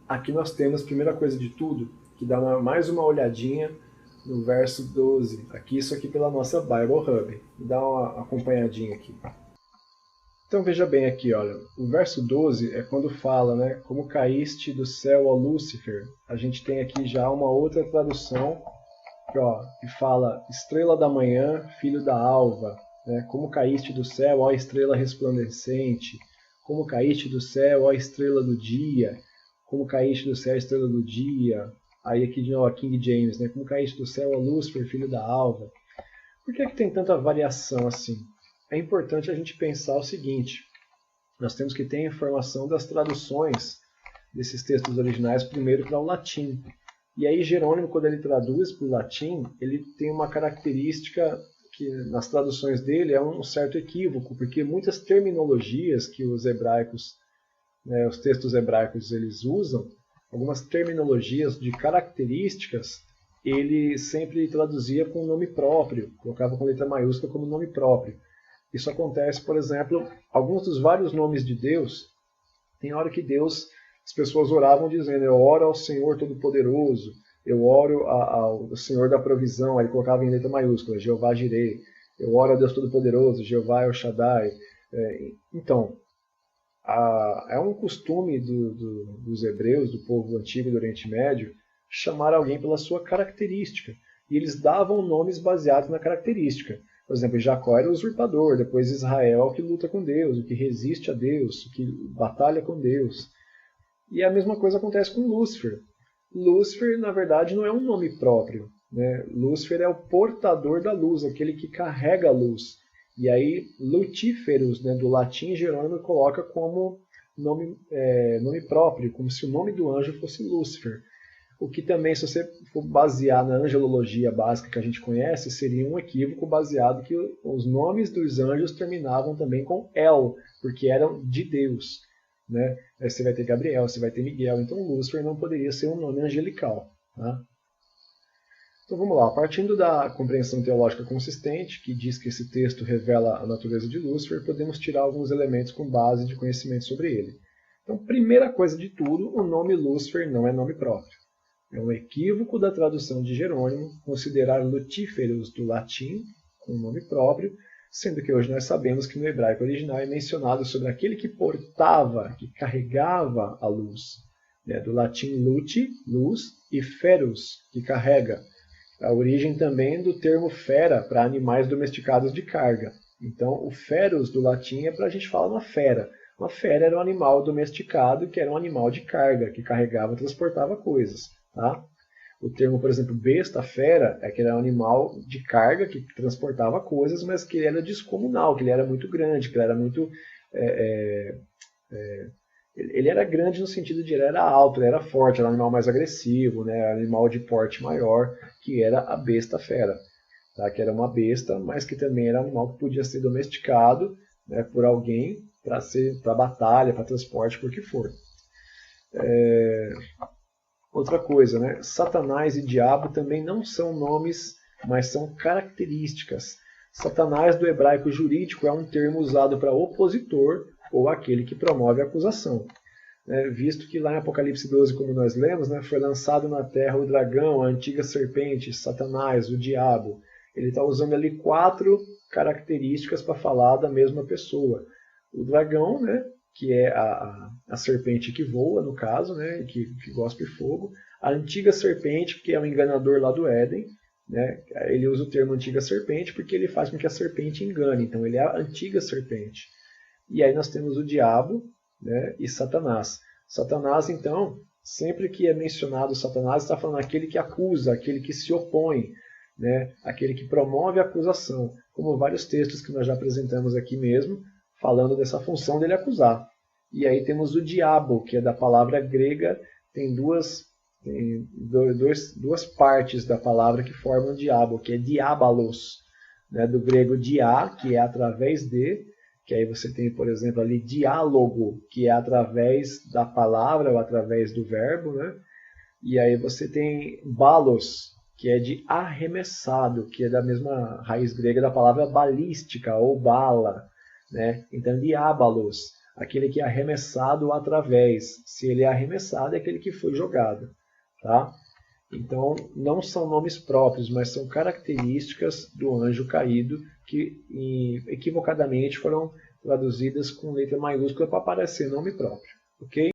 Aqui nós temos, primeira coisa de tudo, que dá mais uma olhadinha no verso 12. Aqui, isso aqui pela nossa Bible Hub. Dá uma acompanhadinha aqui. Então veja bem aqui, olha, o verso 12 é quando fala, né, como caíste do céu, ó Lúcifer. A gente tem aqui já uma outra tradução que fala estrela da manhã, filho da alva, né, como caíste do céu, ó estrela resplandecente, como caíste do céu, ó estrela do dia, como caíste do céu, estrela do dia. Aí aqui de novo a King James, né, como caíste do céu, ó Lúcifer, filho da alva. Por que tem tanta variação assim? É importante a gente pensar o seguinte, nós temos que ter a informação das traduções desses textos originais primeiro para o latim. E aí Jerônimo, quando ele traduz para o latim, ele tem uma característica que nas traduções dele é um certo equívoco, porque muitas terminologias que os hebraicos, né, os textos hebraicos eles usam, algumas terminologias de características, ele sempre traduzia com nome próprio, colocava com letra maiúscula como nome próprio. Isso acontece, por exemplo, alguns dos vários nomes de Deus, tem hora que Deus, as pessoas oravam dizendo, eu oro ao Senhor Todo-Poderoso, eu oro ao Senhor da provisão, aí colocava em letra maiúscula, Jeová Jireh, eu oro a Deus Todo-Poderoso, Jeová El Shaddai. Então, é um costume dos hebreus, do povo antigo do Oriente Médio, chamar alguém pela sua característica. E eles davam nomes baseados na característica. Por exemplo, Jacó era o usurpador, depois Israel é o que luta com Deus, o que resiste a Deus, o que batalha com Deus. E a mesma coisa acontece com Lúcifer. Lúcifer, na verdade, não é um nome próprio, né? Lúcifer é o portador da luz, aquele que carrega a luz. E aí, Lutíferos, né, do latim, Jerônimo coloca como nome próprio, como se o nome do anjo fosse Lúcifer. O que também, se você for basear na angelologia básica que a gente conhece, seria um equívoco baseado que os nomes dos anjos terminavam também com El, porque eram de Deus. Né? Aí você vai ter Gabriel, você vai ter Miguel, então Lúcifer não poderia ser um nome angelical. Tá? Então vamos lá, partindo da compreensão teológica consistente, que diz que esse texto revela a natureza de Lúcifer, podemos tirar alguns elementos com base de conhecimento sobre ele. Então, primeira coisa de tudo, o nome Lúcifer não é nome próprio. É um equívoco da tradução de Jerônimo considerar Lutíferos do latim com nome próprio, sendo que hoje nós sabemos que no hebraico original é mencionado sobre aquele que portava, que carregava a luz. Né? Do latim luti, luz, e feros, que carrega. A origem também do termo fera para animais domesticados de carga. Então, o feros do latim é para a gente falar uma fera. Uma fera era um animal domesticado que era um animal de carga, que carregava e transportava coisas. Tá? O termo, por exemplo, besta, fera, é que era um animal de carga que transportava coisas, mas que ele era descomunal, que ele era muito grande, que ele era muito... ele era grande no sentido de ele era alto, ele era forte, era um animal mais agressivo, né? Era um animal de porte maior, que era a besta fera. Tá? Que era uma besta, mas que também era um animal que podia ser domesticado, né, por alguém para batalha, para transporte, por que for. Outra coisa, né? Satanás e diabo também não são nomes, mas são características. Satanás do hebraico jurídico é um termo usado para opositor ou aquele que promove a acusação. Visto que lá em Apocalipse 12, como nós lemos, né, foi lançado na terra o dragão, a antiga serpente, Satanás, o diabo. Ele está usando ali 4 características para falar da mesma pessoa. O dragão, né, que é a serpente que voa, no caso, né, que gospe fogo. A antiga serpente, que é o enganador lá do Éden. Né, ele usa o termo antiga serpente porque ele faz com que a serpente engane. Então ele é a antiga serpente. E aí nós temos o diabo, né, e Satanás. Satanás, então, sempre que é mencionado Satanás, está falando aquele que acusa, aquele que se opõe, né, aquele que promove a acusação. Como vários textos que nós já apresentamos aqui mesmo, falando dessa função dele acusar. E aí temos o diabo, que é da palavra grega, tem duas partes da palavra que formam diabo, que é diabolos, né, do grego dia, que é através de, que aí você tem, por exemplo, ali diálogo, que é através da palavra ou através do verbo, né? E aí você tem balos, que é de arremessado, que é da mesma raiz grega da palavra balística ou bala, né? Então, diabolos, aquele que é arremessado através. Se ele é arremessado, é aquele que foi jogado, tá? Então, não são nomes próprios, mas são características do anjo caído que equivocadamente foram traduzidas com letra maiúscula para parecer nome próprio, ok?